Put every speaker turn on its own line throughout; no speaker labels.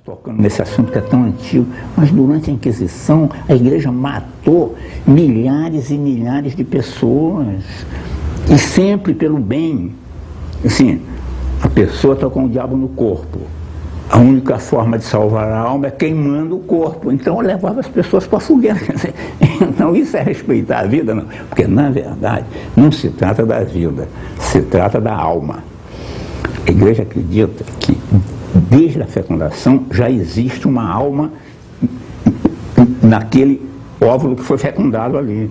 tocando nesse assunto que é tão antigo, mas durante a Inquisição a igreja matou milhares e milhares de pessoas, e sempre pelo bem. Assim, a pessoa está com o diabo no corpo, a única forma de salvar a alma é queimando o corpo, então eu levava as pessoas para a fogueira. Então isso é respeitar a vida? Não, porque na verdade não se trata da vida, se trata da alma. A igreja acredita que desde a fecundação já existe uma alma naquele óvulo que foi fecundado ali.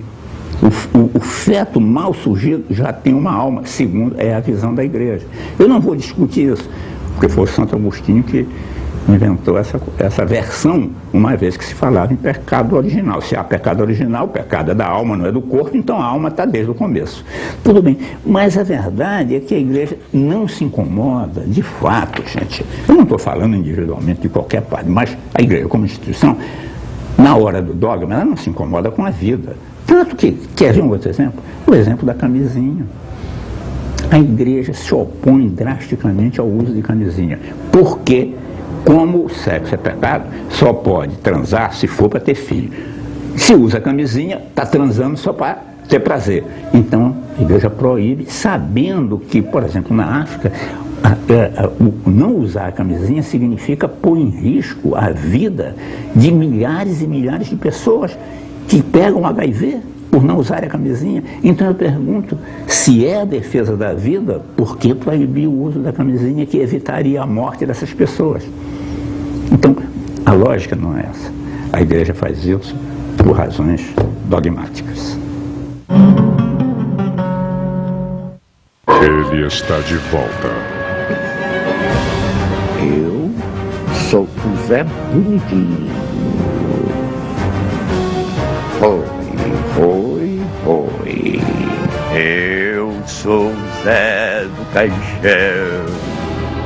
O feto mal surgido já tem uma alma, segundo é a visão da igreja. Eu não vou discutir isso, porque foi o Santo Agostinho que inventou essa versão, uma vez que se falava em pecado original. Se há pecado original, o pecado é da alma, não é do corpo, então a alma está desde o começo. Tudo bem, mas a verdade é que a igreja não se incomoda, de fato, gente. Eu não estou falando individualmente de qualquer padre, mas a igreja como instituição, na hora do dogma, ela não se incomoda com a vida. Tanto que, quer ver um outro exemplo? O exemplo da camisinha. A igreja se opõe drasticamente ao uso de camisinha, porque, como o sexo é pecado, só pode transar se for para ter filho. Se usa camisinha, está transando só para ter prazer. Então, a igreja proíbe, sabendo que, por exemplo, na África, o não usar a camisinha significa pôr em risco a vida de milhares e milhares de pessoas que pegam HIV por não usar a camisinha. Então eu pergunto, se é a defesa da vida, por que proibir o uso da camisinha que evitaria a morte dessas pessoas? Então, a lógica não é essa. A igreja faz isso por razões dogmáticas.
Ele está de volta.
Eu sou o Zé Bonitinho. Oi. Eu sou o Zé do Caixão.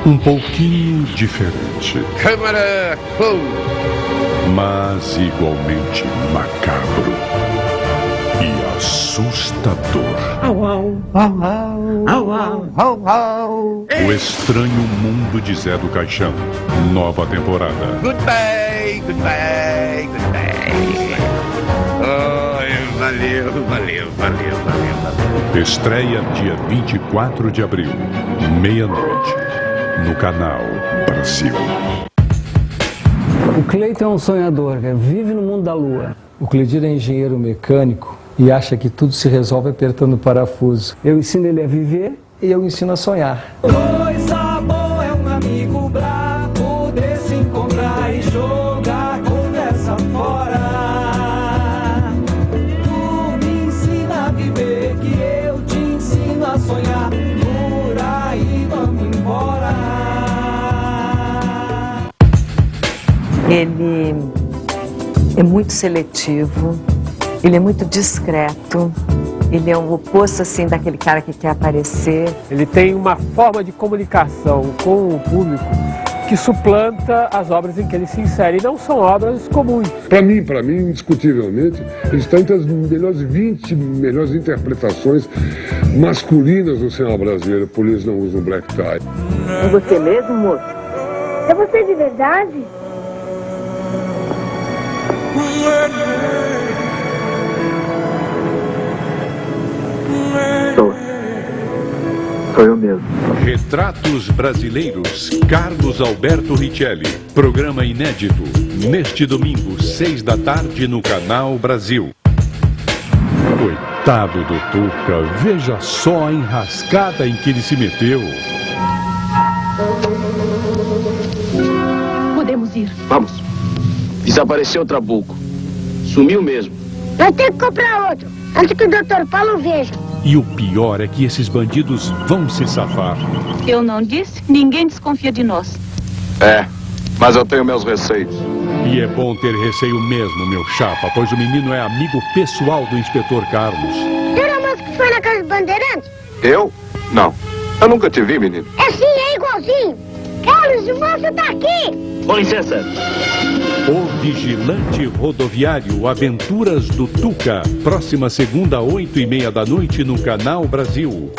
Um pouquinho diferente,
Câmara,
mas igualmente macabro e assustador.
au, au, au, au, au, au, au.
O Estranho Mundo de Zé do Caixão. Nova temporada.
Goodbye. Valeu.
Estreia dia 24 de abril, meia-noite, no canal Brasil.
O Cleiton é um sonhador, vive no mundo da lua. O Cleidir é engenheiro mecânico e acha que tudo se resolve apertando o parafuso. Eu ensino ele a viver e eu ensino a sonhar.
Coisa boa é um amigo pra poder se encontrar e jogar conversa fora. Tu me ensina a viver, que eu te ensino a sonhar. Por aí vamos embora.
Ele é muito seletivo, ele é muito discreto, ele é o oposto assim daquele cara que quer aparecer.
Ele tem uma forma de comunicação com o público que suplanta as obras em que ele se insere, e não são obras comuns.
Para mim, indiscutivelmente, ele está entre as melhores 20 melhores interpretações masculinas do cinema brasileiro, por isso não usam black tie.
É você mesmo, moço? É você de verdade?
Sou eu mesmo.
Retratos Brasileiros, Carlos Alberto Richelli. Programa inédito, neste domingo, 6 da tarde, no Canal Brasil. Coitado do Tuca, veja só a enrascada em que ele se meteu.
Podemos ir.
Vamos. Desapareceu o Trabuco. Sumiu mesmo.
Vai ter que comprar outro, antes que o Dr. Paulo veja.
E o pior é que esses bandidos vão se safar.
Eu não disse? Ninguém desconfia de nós.
É, mas eu tenho meus receios.
E é bom ter receio mesmo, meu chapa, pois o menino é amigo pessoal do inspetor Carlos.
Era o moço que foi na casa do Bandeirante?
Eu? Não. Eu nunca te vi, menino.
É sim, é igualzinho. Carlos, o moço tá aqui.
Com licença.
O Vigilante Rodoviário Aventuras do Tuca. Próxima segunda, 8h30 da noite, no Canal Brasil.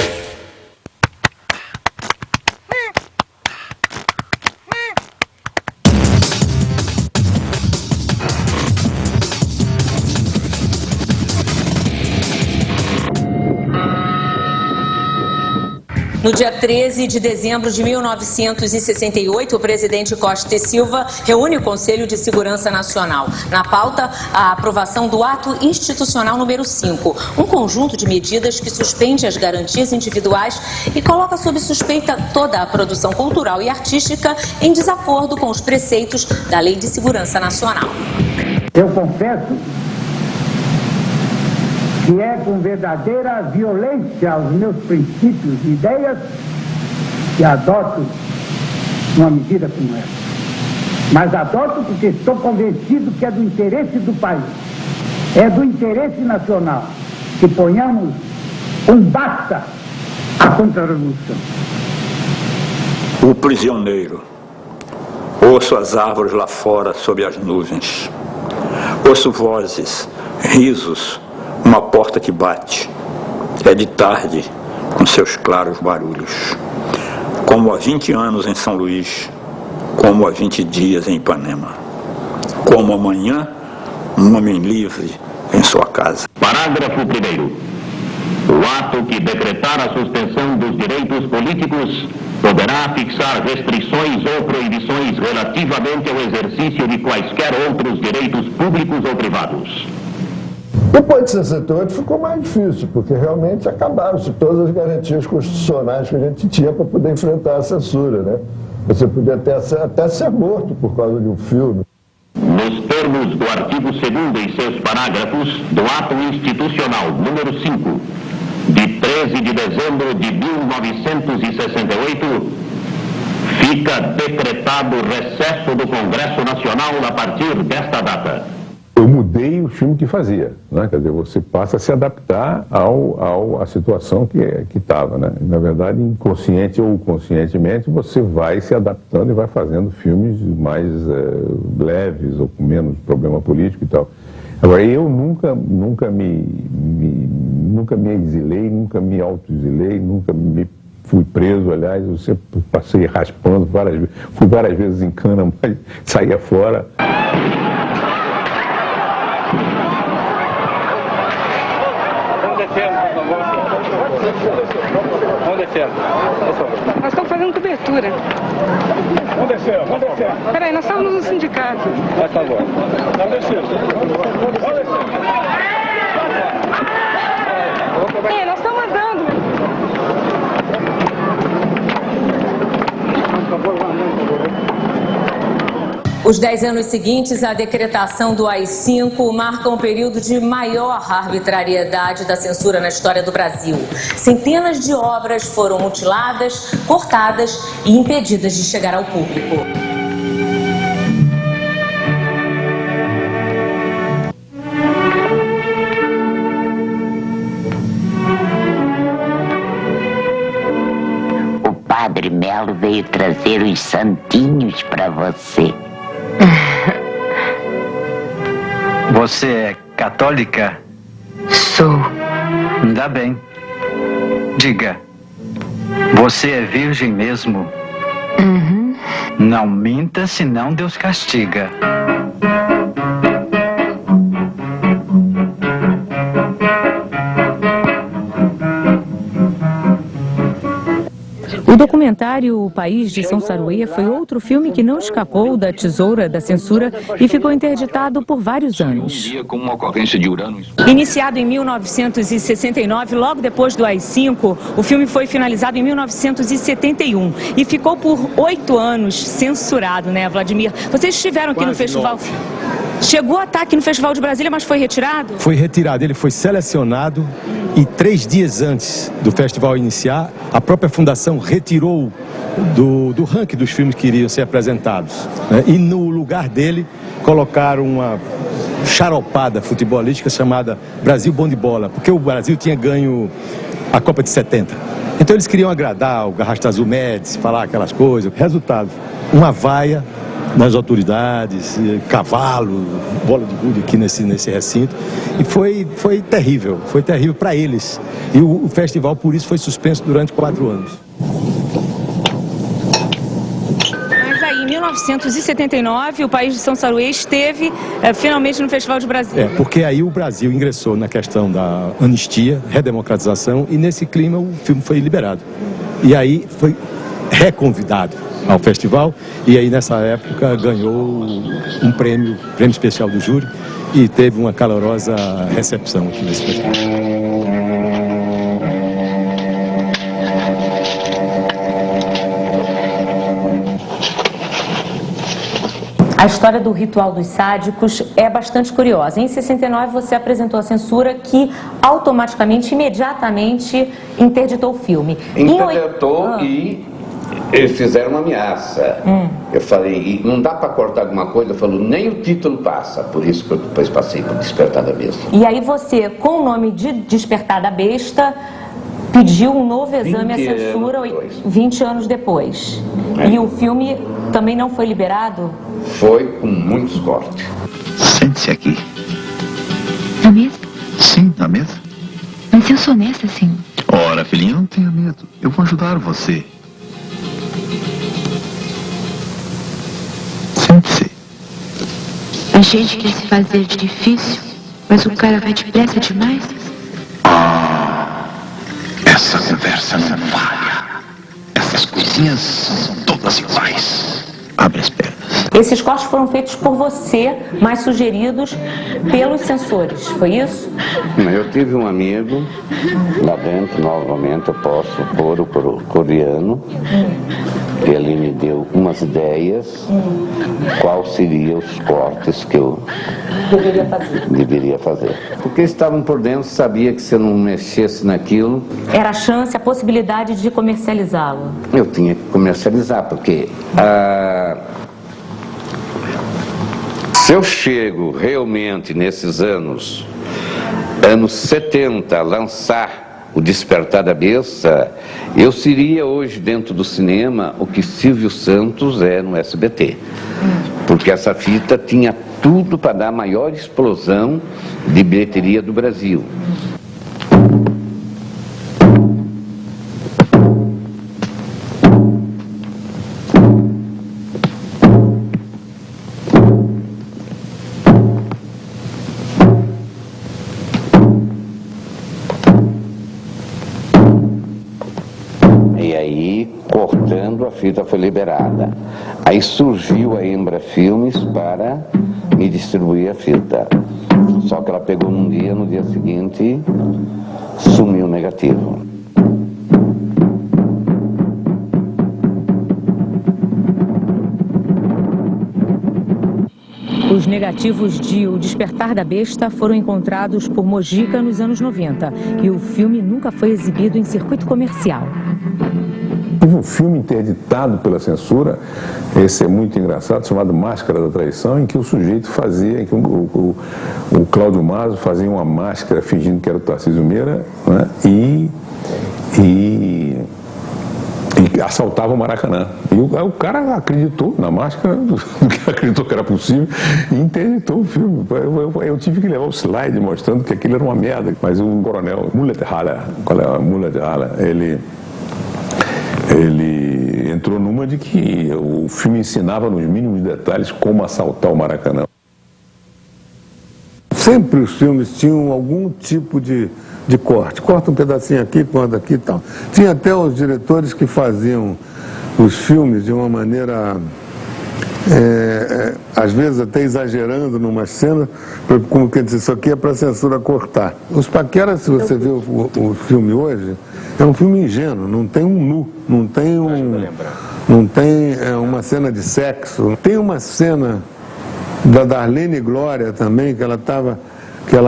No dia 13 de dezembro de 1968, o presidente Costa e Silva reúne o Conselho de Segurança Nacional. Na pauta, a aprovação do Ato Institucional número 5, um conjunto de medidas que suspende as garantias individuais e coloca sob suspeita toda a produção cultural e artística em desacordo com os preceitos da Lei de Segurança Nacional.
Eu confesso que é com verdadeira violência aos meus princípios e ideias que adoto uma medida como essa. Mas adoto porque estou convencido que é do interesse do país, é do interesse nacional que ponhamos um basta à contra-revolução.
O prisioneiro. Ouço as árvores lá fora sob as nuvens. Ouço vozes, risos, uma porta que bate. É de tarde, com seus claros barulhos. Como há 20 anos em São Luís, como há 20 dias em Ipanema. Como amanhã, um homem livre em sua casa.
Parágrafo 1º. O ato que decretar a suspensão dos direitos políticos poderá fixar restrições ou proibições relativamente ao exercício de quaisquer outros direitos públicos ou privados.
Depois de 68 ficou mais difícil, porque realmente acabaram-se todas as garantias constitucionais que a gente tinha para poder enfrentar a censura, né? Você podia até ser morto por causa de um filme.
Nos termos do artigo 2º e seus parágrafos do Ato Institucional número 5, de 13 de dezembro de 1968, fica decretado recesso do Congresso Nacional a partir desta data.
Eu mudei o filme que fazia, né? Quer dizer, você passa a se adaptar à situação que estava, né? Na verdade, inconsciente ou conscientemente, você vai se adaptando e vai fazendo filmes mais leves ou com menos problema político e tal. Agora, eu nunca me exilei, nunca me auto-exilei, nunca me fui preso, aliás, eu sempre passei raspando várias vezes, fui várias vezes em cana, mas saía fora.
Nós estamos fazendo cobertura.
Vamos descer, vamos descer.
Peraí, nós estamos no sindicato.
Por favor. Vamos descer.
Ei, nós estamos andando.
Os 10 anos seguintes à decretação do AI-5 marcam um período de maior arbitrariedade da censura na história do Brasil. Centenas de obras foram mutiladas, cortadas e impedidas de chegar ao público.
O Padre Melo veio trazer os santinhos para você.
Você é católica?
Sou.
Ainda bem. Diga, você é virgem mesmo?
Uhum.
Não minta, senão Deus castiga.
O documentário O País de São Saruê foi outro filme que não escapou da tesoura da censura e ficou interditado por vários anos. Iniciado em 1969, logo depois do AI-5, o filme foi finalizado em 1971 e ficou por 8 anos censurado, né, Vladimir? Vocês estiveram aqui no festival... Chegou a estar aqui no Festival de Brasília, mas foi retirado?
Foi retirado, ele foi selecionado e 3 dias antes do festival iniciar, a própria fundação retirou do ranking dos filmes que iriam ser apresentados, né? E no lugar dele colocaram uma charopada futebolística chamada Brasil Bom de Bola, porque o Brasil tinha ganho a Copa de 70. Então eles queriam agradar o Garrastazu Médici, falar aquelas coisas. Resultado, uma vaia nas autoridades, cavalo, bola de gude aqui nesse recinto, e foi terrível para eles. E o festival, por isso, foi suspenso durante 4 anos.
Mas aí, em 1979, o País de São Saruê esteve finalmente no Festival de Brasília.
Porque aí o Brasil ingressou na questão da anistia, redemocratização, e nesse clima o filme foi liberado. e aí foi reconvidado ao festival, e aí nessa época ganhou um prêmio especial do júri, e teve uma calorosa recepção aqui nesse festival.
A história do Ritual dos Sádicos é bastante curiosa. Em 69, você apresentou a censura que automaticamente, imediatamente, interditou o filme.
Interditou e eles fizeram uma ameaça. Eu falei, não dá para cortar alguma coisa? Eu falo, nem o título passa. Por isso que eu depois passei por Despertar da Besta.
E aí você, com o nome de Despertar da Besta, pediu um novo exame à censura 20 anos depois. E o filme também não foi liberado?
Foi com muitos cortes.
Sente-se aqui.
Na mesa?
Sim, na mesa.
Mas eu sou honesta, senhor.
Ora, filhinha, não tenha medo. Eu vou ajudar você. Sente-se.
A gente quer se fazer de difícil, mas o cara vai depressa demais.
Essa conversa não falha. Essas coisinhas são todas iguais. Abre as pernas.
Esses cortes foram feitos por você, mas sugeridos pelos censores, foi isso?
Eu tive um amigo lá dentro, novamente eu posso pôr o coreano. Ele me deu umas ideias, quais seriam os cortes que eu deveria fazer. Porque eles estavam por dentro, sabia que se eu não mexesse naquilo...
Era a chance, a possibilidade de comercializá-lo.
Eu tinha que comercializar, porque se eu chego realmente nesses anos 70, a lançar o Despertar da Besta, eu seria hoje dentro do cinema o que Silvio Santos é no SBT. Porque essa fita tinha tudo para dar a maior explosão de bilheteria do Brasil. A fita foi liberada. Aí surgiu a Embra Filmes para me distribuir a fita. Só que ela pegou num dia, no dia seguinte sumiu o negativo.
Os negativos de O Despertar da Besta foram encontrados por Mojica nos anos 90 e o filme nunca foi exibido em circuito comercial.
Teve um filme interditado pela censura, esse é muito engraçado, chamado Máscara da Traição, em que o sujeito fazia, em que o Cláudio Mazo fazia uma máscara fingindo que era o Tarcísio Meira, né, e assaltava o Maracanã. E o cara acreditou na máscara, acreditou que era possível e interditou o filme. Eu tive que levar o slide mostrando que aquilo era uma merda. Mas o coronel Mullet Haller, ele entrou numa de que o filme ensinava nos mínimos detalhes como assaltar o Maracanã.
Sempre os filmes tinham algum tipo de corte. Corta um pedacinho aqui, corta aqui e tal. Tinha até os diretores que faziam os filmes de uma maneira, às vezes até exagerando numa cena, como que dizer, isso aqui é para a censura cortar. Os Paqueras, se você vê o filme hoje, é um filme ingênuo, não tem um nu, não tem uma cena de sexo. Tem uma cena da Darlene Glória também, que ela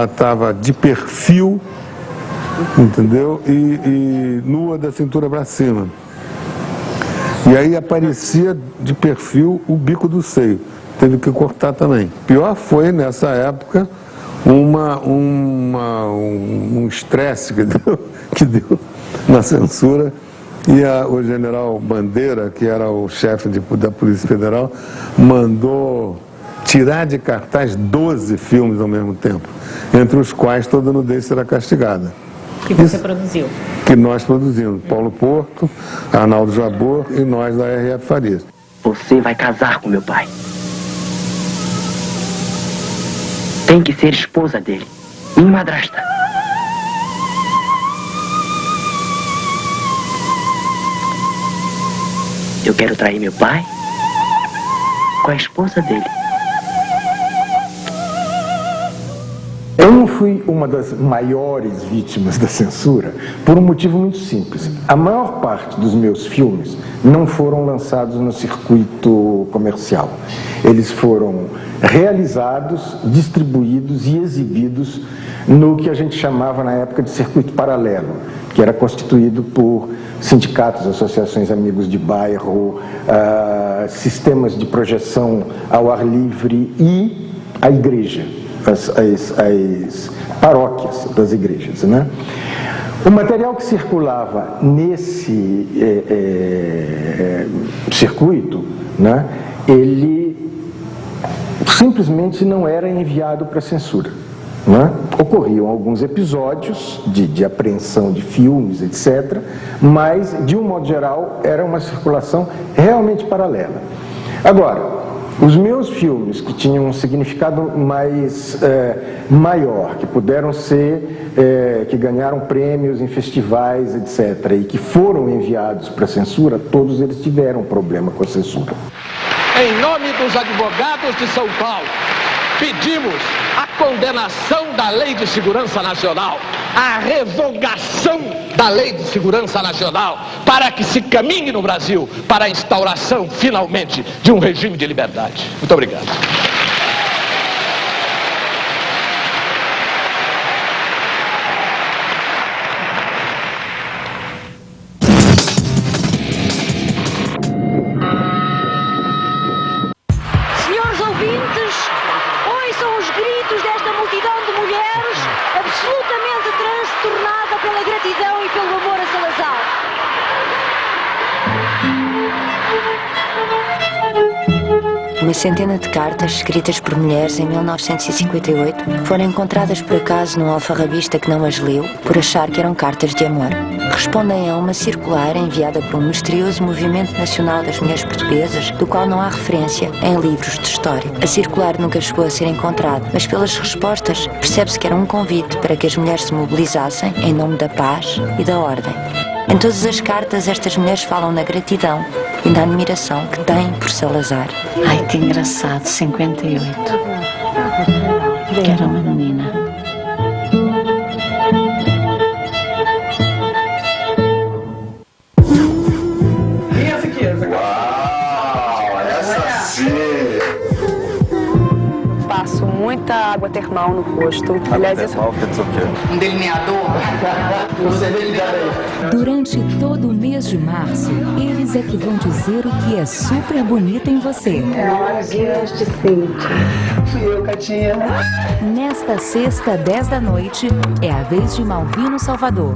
estava de perfil, entendeu? E nua da cintura para cima. E aí aparecia de perfil o bico do seio. Teve que cortar também. Pior foi, nessa época, um estresse que deu na censura. E o general Bandeira, que era o chefe da Polícia Federal, mandou tirar de cartaz 12 filmes ao mesmo tempo, entre os quais Toda Nudez Será Castigada.
Que você produziu?
Que nós produzimos. Paulo Porto, Arnaldo Jabor e nós da R.F. Farias.
Você vai casar com meu pai. Tem que ser esposa dele. Minha madrasta. Eu quero trair meu pai com a esposa dele.
Eu não fui uma das maiores vítimas da censura por um motivo muito simples. A maior parte dos meus filmes não foram lançados no circuito comercial. Eles foram realizados, distribuídos e exibidos no que a gente chamava na época de circuito paralelo, que era constituído por sindicatos, associações, amigos de bairro, sistemas de projeção ao ar livre e a igreja. As paróquias das igrejas, né? O material que circulava nesse circuito, né, ele simplesmente não era enviado para censura, né? Ocorriam alguns episódios de apreensão de filmes, etc., mas, de um modo geral, era uma circulação realmente paralela. Agora, os meus filmes que tinham um significado mais maior, que puderam ser, que ganharam prêmios em festivais, etc., e que foram enviados para censura, todos eles tiveram problema com a censura.
Em nome dos advogados de São Paulo, pedimos a condenação da Lei de Segurança Nacional, a revogação da Lei de Segurança Nacional, para que se caminhe no Brasil para a instauração, finalmente, de um regime de liberdade. Muito obrigado.
Senhores ouvintes, ouçam os gritos desta multidão de mulheres absolutamente transtornada pela gratidão e pelo amor a Salazar.
Uma centena de cartas escritas por mulheres em 1958 foram encontradas por acaso num alfarrabista que não as leu por achar que eram cartas de amor. Respondem a uma circular enviada por um misterioso movimento nacional das mulheres portuguesas, do qual não há referência em livros de história. A circular nunca chegou a ser encontrada, mas pelas respostas percebe-se que era um convite para que as mulheres se mobilizassem em nome da paz e da ordem. Em todas as cartas, estas mulheres falam na gratidão e na admiração que têm por Salazar.
Ai, que engraçado, 58. Que era uma menina.
E essa aqui?
Uau, essa sim!
Passo muita água termal no rosto. Aliás,
termal quer dizer o quê?
Um delineador.
Durante todo o mês de março, eles é que vão dizer o que é super bonita em você.
Fui eu, Catinha.
Nesta sexta, 10 da noite, é a vez de Malvino Salvador.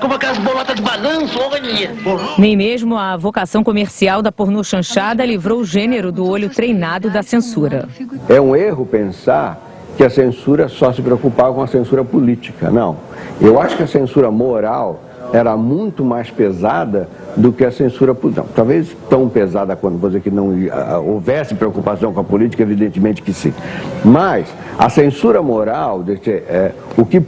Como aquelas bolotas de balanço, olha.
Nem mesmo a vocação comercial da pornô chanchada livrou o gênero do olho treinado da censura.
É um erro pensar que a censura só se preocupava com a censura política. Não. Eu acho que a censura moral era muito mais pesada do que a censura política. Talvez tão pesada quanto, vou dizer que não houvesse preocupação com a política, evidentemente que sim. Mas a censura moral, o que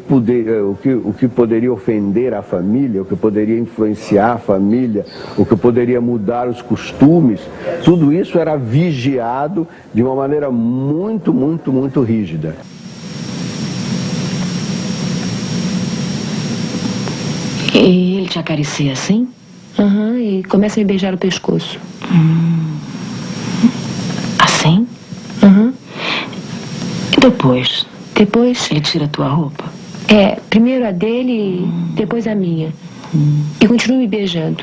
poderia ofender a família, o que poderia influenciar a família, o que poderia mudar os costumes, tudo isso era vigiado de uma maneira muito, muito, muito rígida.
E ele te acaricia assim?
Aham, e começa a me beijar o pescoço.
Assim?
Aham.
E depois?
Depois?
Ele tira a tua roupa?
Primeiro a dele, depois a minha. E continua me beijando.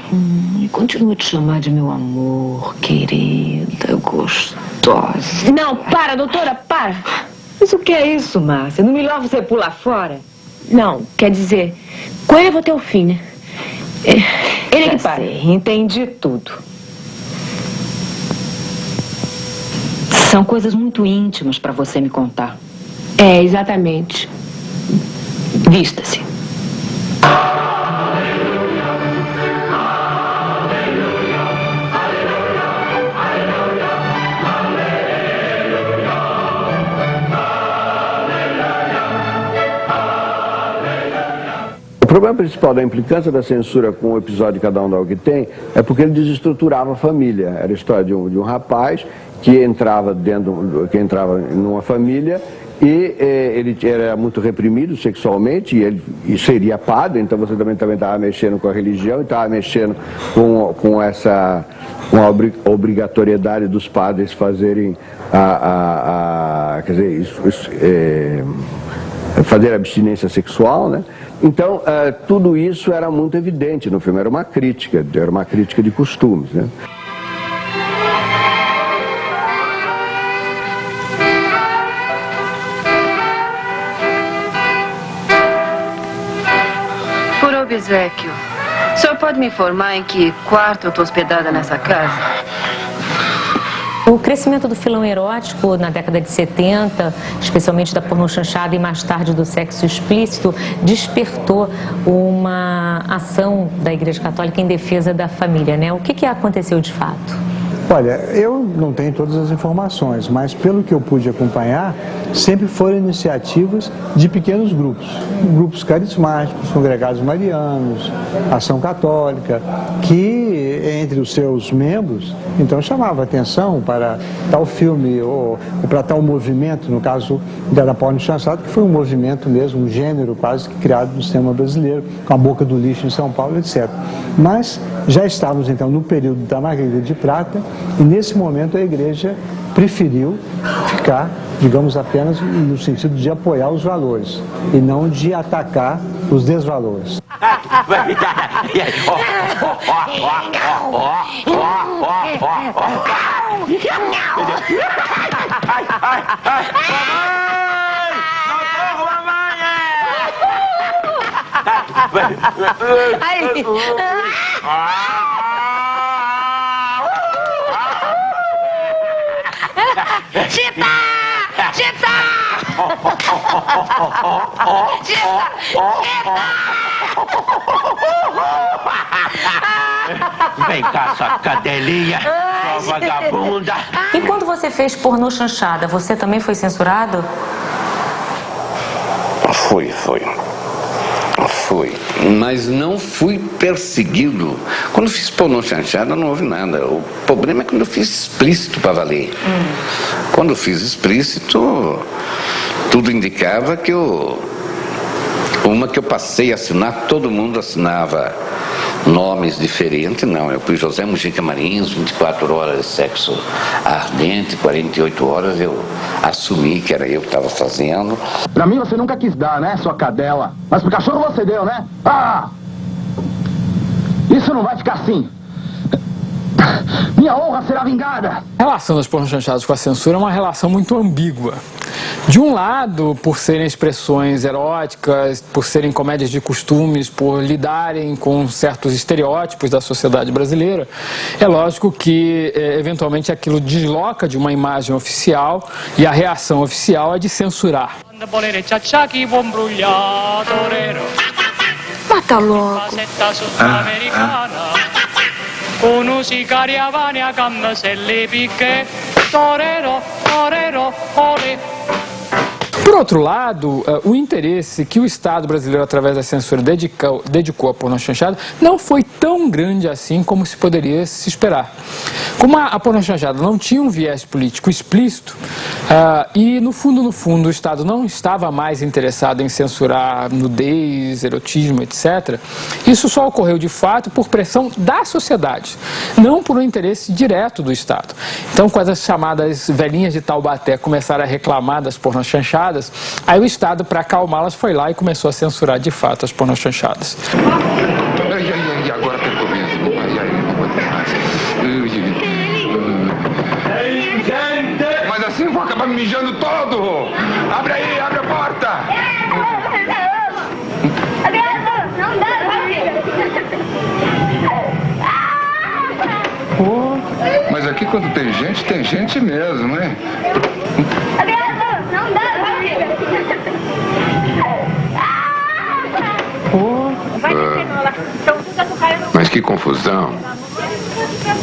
E continua a te chamar de meu amor, querida, gostosa.
Não, para, doutora, para.
Mas o que é isso, Márcia? No melhor você pular fora?
Não, quer dizer, com ele eu vou até o fim, né? Ele é que para.
Entendi tudo. São coisas muito íntimas para você me contar.
Exatamente.
Vista-se.
O problema principal da implicância da censura com o episódio Cada Um Dá o que Tem é porque ele desestruturava a família. Era a história de um rapaz que entrava numa família e ele era muito reprimido sexualmente e seria padre, então você também estava mexendo com a religião e estava mexendo com a obrigatoriedade dos padres fazerem quer dizer, fazer abstinência sexual, né? Então, tudo isso era muito evidente no filme, era uma crítica de costumes, né?
Por obséquio, o senhor pode me informar em que quarto eu estou hospedada nessa casa?
O crescimento do filão erótico na década de 70, especialmente da pornochanchada e mais tarde do sexo explícito, despertou uma ação da Igreja Católica em defesa da família, né? O que aconteceu de fato?
Olha, eu não tenho todas as informações, mas pelo que eu pude acompanhar, sempre foram iniciativas de pequenos grupos carismáticos, congregados marianos, Ação Católica, que entre os seus membros, então chamava atenção para tal filme ou para tal movimento, no caso da pornochanchada, que foi um movimento mesmo, um gênero quase que criado no cinema brasileiro, com a Boca do Lixo em São Paulo, etc. Mas já estávamos então no período da Margarida de Prata e nesse momento a igreja preferiu ficar, digamos, apenas no sentido de apoiar os valores e não de atacar os desvalores.
Chita! Chita!
Vem cá, sua cadelinha, sua vagabunda.
E quando você fez pornochanchada, você também foi censurado?
Fui. Mas não fui perseguido. Quando fiz pornochanchada não houve nada. O problema é quando eu fiz explícito para valer. Quando eu fiz explícito, tudo indicava que uma que eu passei a assinar, todo mundo assinava nomes diferentes. Não, eu fui José Mujica Marins, 24 horas de sexo ardente, 48 horas eu assumi que era eu que estava fazendo.
Pra mim você nunca quis dar, né, sua cadela? Mas pro cachorro você deu, né? Ah! Isso não vai ficar assim. Minha honra será vingada.
A relação das pornochanchadas com a censura é uma relação muito ambígua. De um lado, por serem expressões eróticas, por serem comédias de costumes, por lidarem com certos estereótipos da sociedade brasileira, é lógico que, eventualmente, aquilo desloca de uma imagem oficial e a reação oficial é de censurar.
Mata logo.
Por outro lado, o interesse que o Estado brasileiro, através da censura, dedicou à pornochanchada não foi tão grande assim como se poderia se esperar. Como a pornochanchada não tinha um viés político explícito, e no fundo, o Estado não estava mais interessado em censurar nudez, erotismo, etc., isso só ocorreu de fato por pressão da sociedade, não por um interesse direto do Estado. Então, quando as chamadas velhinhas de Taubaté começaram a reclamar das pornochanchadas, aí o Estado, para acalmá-las, foi lá e começou a censurar de fato as pornochanchadas.
E agora tem mesmo. Mas assim eu vou acabar me mijando todo. Abre aí, abre a porta.
Não dá,
Mas aqui quando tem gente mesmo, né?
Não dá,
Mas que confusão.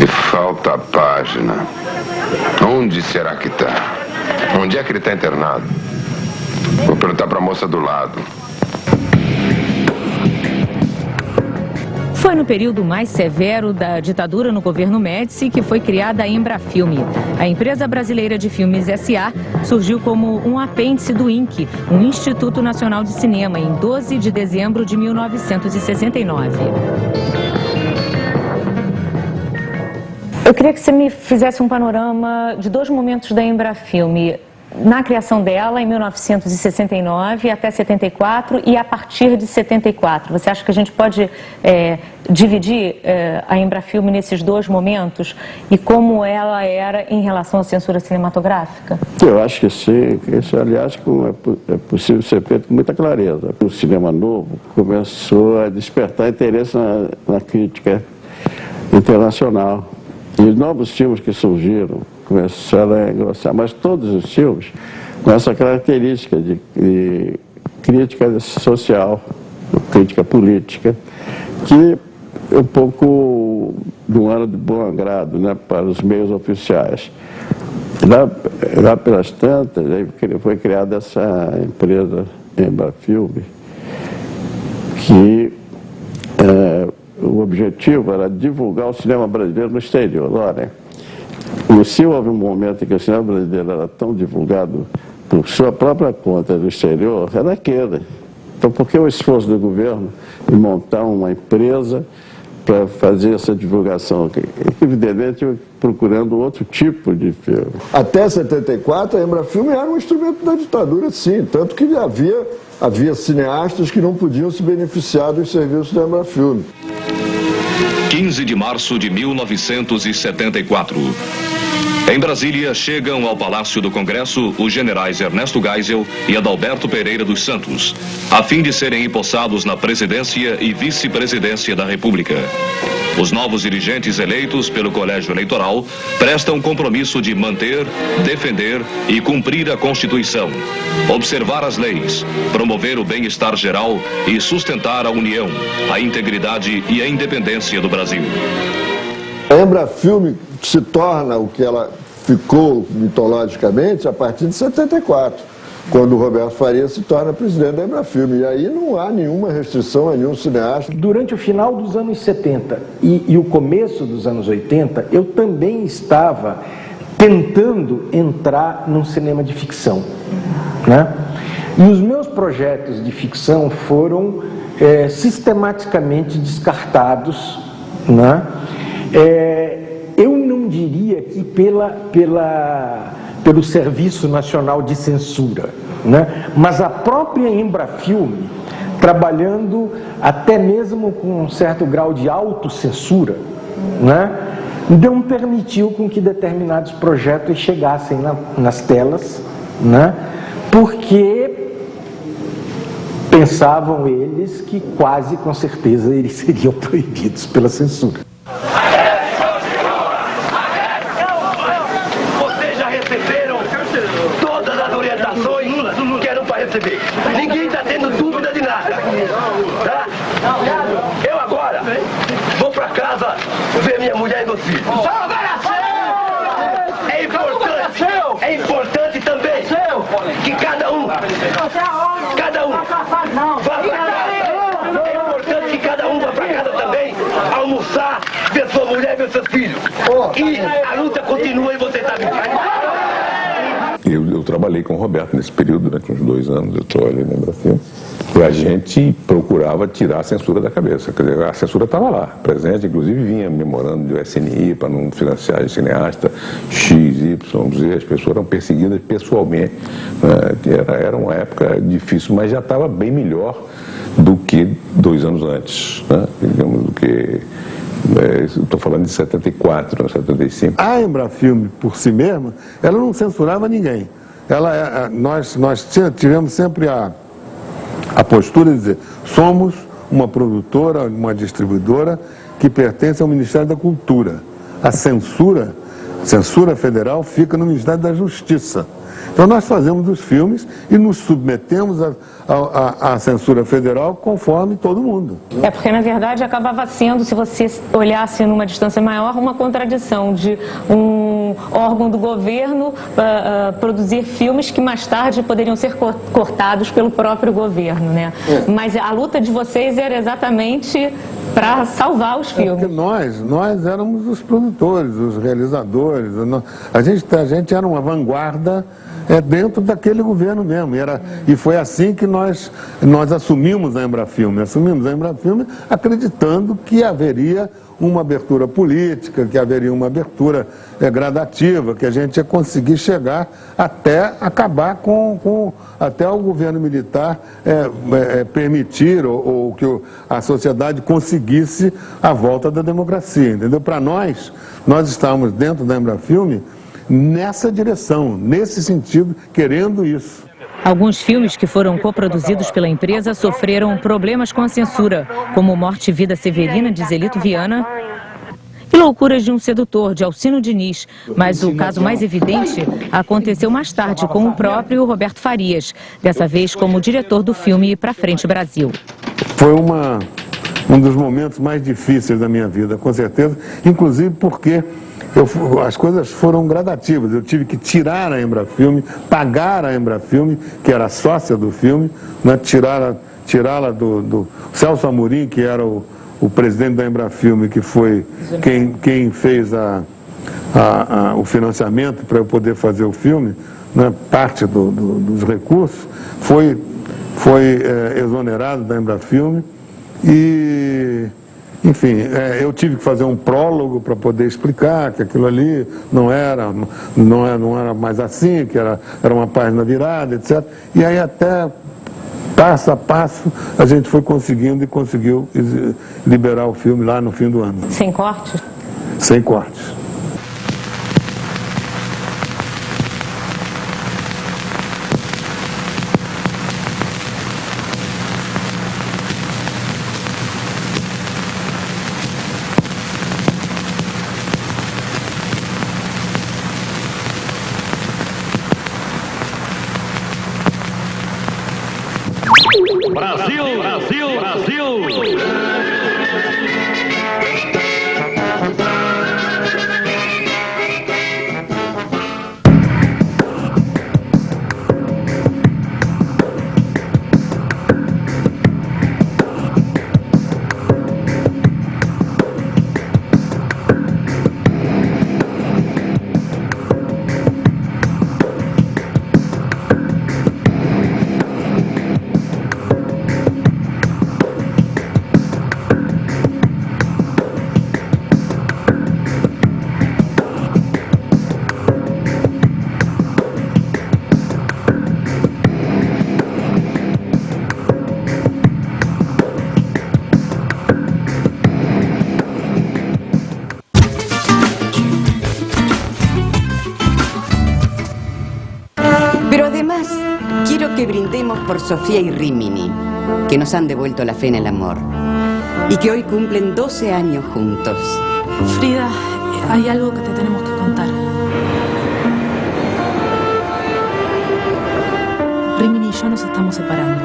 E falta a página. Onde será que está? Onde é que ele está internado? Vou perguntar para a moça do lado.
Foi no período mais severo da ditadura no governo Médici que foi criada a Embrafilme. A empresa brasileira de filmes S.A. surgiu como um apêndice do INC, um Instituto Nacional de Cinema, em 12 de dezembro de 1969. Eu queria que você me fizesse um panorama de dois momentos da Embrafilme. Na criação dela, em 1969 até 74 e a partir de 74. Você acha que a gente pode dividir a Embrafilme nesses dois momentos e como ela era em relação à censura cinematográfica?
Eu acho que sim. Isso, aliás, é possível ser feito com muita clareza. O cinema novo começou a despertar interesse na crítica internacional. E os novos filmes que surgiram começaram a engrossar, mas todos os filmes com essa característica de crítica social, crítica política, que é um pouco do ano de bom agrado, né, para os meios oficiais. Lá pelas tantas, foi criada essa empresa Embrafilme, que o objetivo era divulgar o cinema brasileiro no exterior. Olha, se houve um momento em que o cinema brasileiro era tão divulgado por sua própria conta no exterior, era aquele. Então, por que o esforço do governo de montar uma empresa para fazer essa divulgação? Evidentemente, procurando outro tipo de filme.
Até 74, a Embrafilme era um instrumento da ditadura, sim. Tanto que havia cineastas que não podiam se beneficiar dos serviços da Embrafilme.
15 de março de 1974. Em Brasília, chegam ao Palácio do Congresso os generais Ernesto Geisel e Adalberto Pereira dos Santos, a fim de serem empossados na presidência e vice-presidência da República. Os novos dirigentes eleitos pelo Colégio Eleitoral prestam compromisso de manter, defender e cumprir a Constituição, observar as leis, promover o bem-estar geral e sustentar a união, a integridade e a independência do Brasil.
A Embrafilme se torna o que ela ficou mitologicamente a partir de 74, quando o Roberto Faria se torna presidente da Embrafilme. E aí não há nenhuma restrição a nenhum cineasta.
Durante o final dos anos 70 e o começo dos anos 80, eu também estava tentando entrar num cinema de ficção, né? E os meus projetos de ficção foram sistematicamente descartados, né? Eu não diria que pelo Serviço Nacional de Censura, né? Mas a própria Embrafilme, trabalhando até mesmo com um certo grau de autocensura, né? Não permitiu com que determinados projetos chegassem nas telas, né? Porque pensavam eles que quase com certeza eles seriam proibidos pela censura.
Ninguém está tendo dúvida de nada, tá? Eu agora vou para casa ver minha mulher e meus filhos. É importante também que cada um vá para casa. É importante que cada um vá para casa também almoçar, ver sua mulher e ver seus filhos. E a luta continua e você está vivendo.
Eu trabalhei com o Roberto nesse período, durante uns 2 anos, eu trabalhei na Embrafilme, e a gente procurava tirar a censura da cabeça. Quer dizer, a censura estava lá, presente, inclusive vinha memorando do SNI para não financiar o cineasta X, Y, Z, as pessoas eram perseguidas pessoalmente. Era uma época difícil, mas já estava bem melhor do que 2 anos antes, né? Digamos, do que... Estou falando de 74, 75.
A Embrafilme, por si mesma, ela não censurava ninguém. Nós tivemos sempre a postura de dizer: somos uma produtora, uma distribuidora que pertence ao Ministério da Cultura. A censura
censura federal fica no Ministério da Justiça. Então nós fazemos os filmes e nos submetemos à censura federal conforme todo mundo.
É porque, na verdade, acabava sendo, se você olhasse numa distância maior, uma contradição de um órgão do governo produzir filmes que mais tarde poderiam ser cortados pelo próprio governo, né? Mas a luta de vocês era exatamente para salvar os filmes.
Porque nós éramos os produtores, os realizadores, a gente era uma vanguarda dentro daquele governo mesmo. E foi assim que nós assumimos a Embrafilme. Assumimos a Embrafilme acreditando que haveria uma abertura política, que haveria uma abertura gradativa, que a gente ia conseguir chegar até acabar até o governo militar permitir ou que a sociedade conseguisse a volta da democracia, entendeu? Para nós estávamos dentro da Embrafilme nessa direção, nesse sentido, querendo isso.
Alguns filmes que foram coproduzidos pela empresa sofreram problemas com a censura, como Morte e Vida Severina, de Zelito Viana, e Loucuras de um Sedutor, de Alcino Diniz. Mas o caso mais evidente aconteceu mais tarde com o próprio Roberto Farias, dessa vez como diretor do filme Pra Frente Brasil.
Foi um dos momentos mais difíceis da minha vida, com certeza, inclusive porque as coisas foram gradativas. Eu tive que tirar a Embrafilme, pagar a Embrafilme, que era sócia do filme, né, tirá-la do Celso Amorim, que era o presidente da Embrafilme, que foi quem fez o financiamento para eu poder fazer o filme, né, parte dos recursos, foi exonerado da Embrafilme e... Enfim, eu tive que fazer um prólogo para poder explicar que aquilo ali não era mais assim, que era uma página virada, etc. E aí até passo a passo a gente foi conseguindo e conseguiu liberar o filme lá no fim do ano.
Sem cortes?
Sem cortes.
Brasil, Brasil, Brasil!
Que brindemos por Sofía y Rimini, que nos han devuelto la fe en el amor y que hoy cumplen 12 años juntos.
Frida, hay algo que te tenemos que contar. Rimini y yo nos estamos separando.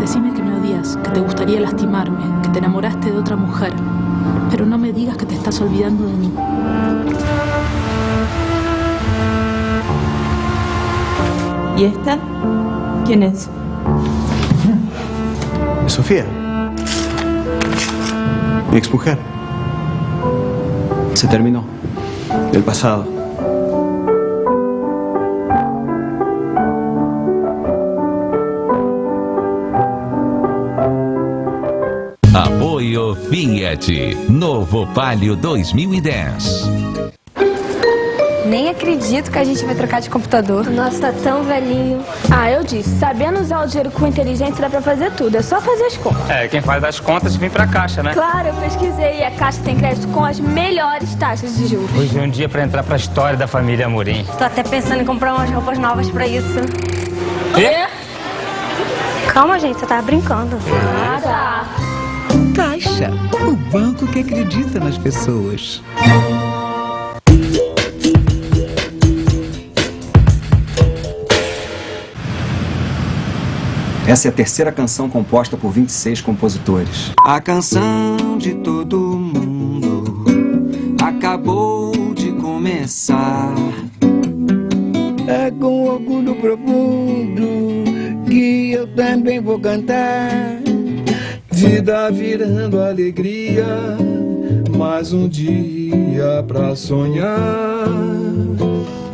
Decime que me odias, que te gustaría lastimarme, que te enamoraste de otra mujer, pero no me digas que te estás olvidando de mí.
¿Y esta? ¿Quién es?
Sofía. Mi exmujer. Se terminó. Del pasado.
Apoio Fiat. Novo Palio 2010.
Nem acredito que a gente vai trocar de computador.
Nossa, tá tão velhinho. Ah, eu disse, sabendo usar o dinheiro com inteligência dá pra fazer tudo, é só fazer as contas.
Quem faz as contas vem pra Caixa, né?
Claro, eu pesquisei e a Caixa tem crédito com as melhores taxas de juros.
Hoje é um dia pra entrar pra história da família Amorim.
Tô até pensando em comprar umas roupas novas pra isso.
Quê?
Calma, gente, você tava brincando.
Caixa.
O banco que acredita nas pessoas.
Essa é a terceira canção composta por 26 compositores. A canção de todo mundo acabou de começar.
É com orgulho profundo que eu também vou cantar. Vida virando alegria, mais um dia pra sonhar.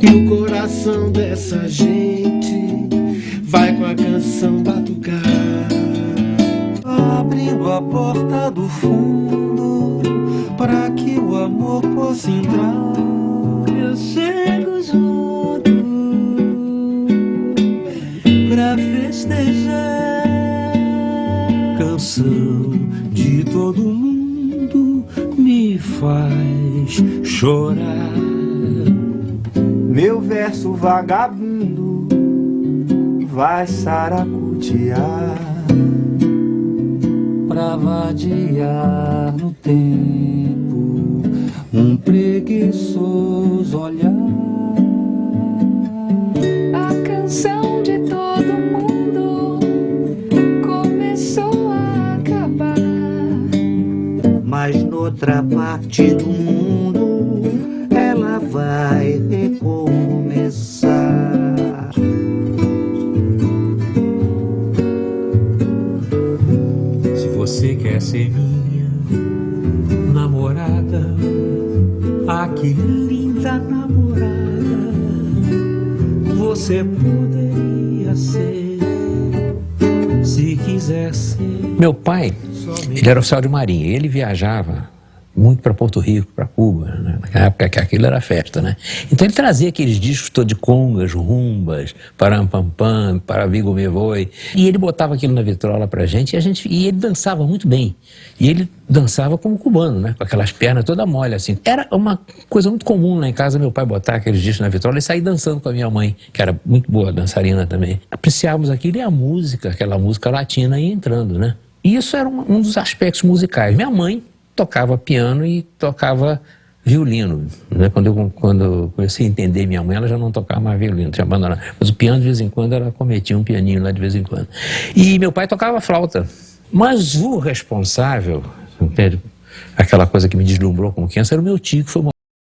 E o coração dessa gente vai com a canção batucar.
Abrindo a porta do fundo para que o amor possa entrar. Eu chego junto pra festejar. Canção de todo mundo me faz chorar.
Meu verso vagabundo vai saracotear
pra vadiar no tempo um preguiçoso olhar.
A canção de todo mundo começou a acabar,
mas noutra parte do mundo ela vai recomeçar. Você quer ser minha namorada? Ah, que linda namorada você poderia ser, se quiser ser.
Meu pai, ele era oficial de marinha, ele viajava muito para Porto Rico, para Cuba, né? Na época que aquilo era festa, né? Então ele trazia aqueles discos todos de congas, rumbas, parampampam, para Vigo Me Voi, e ele botava aquilo na vitrola pra gente, e ele dançava muito bem. E ele dançava como cubano, né? Com aquelas pernas toda mole, assim. Era uma coisa muito comum lá em casa, meu pai botar aqueles discos na vitrola e sair dançando com a minha mãe, que era muito boa dançarina também. Apreciávamos aquilo e a música, aquela música latina ia entrando, né? E isso era um dos aspectos musicais. Minha mãe tocava piano e tocava violino, né? Quando eu comecei a entender minha mãe, ela já não tocava mais violino, tinha abandonado. Mas o piano, de vez em quando, ela cometia um pianinho lá de vez em quando. E meu pai tocava flauta. Mas o responsável, aquela coisa que me deslumbrou como criança, era o meu tio, que foi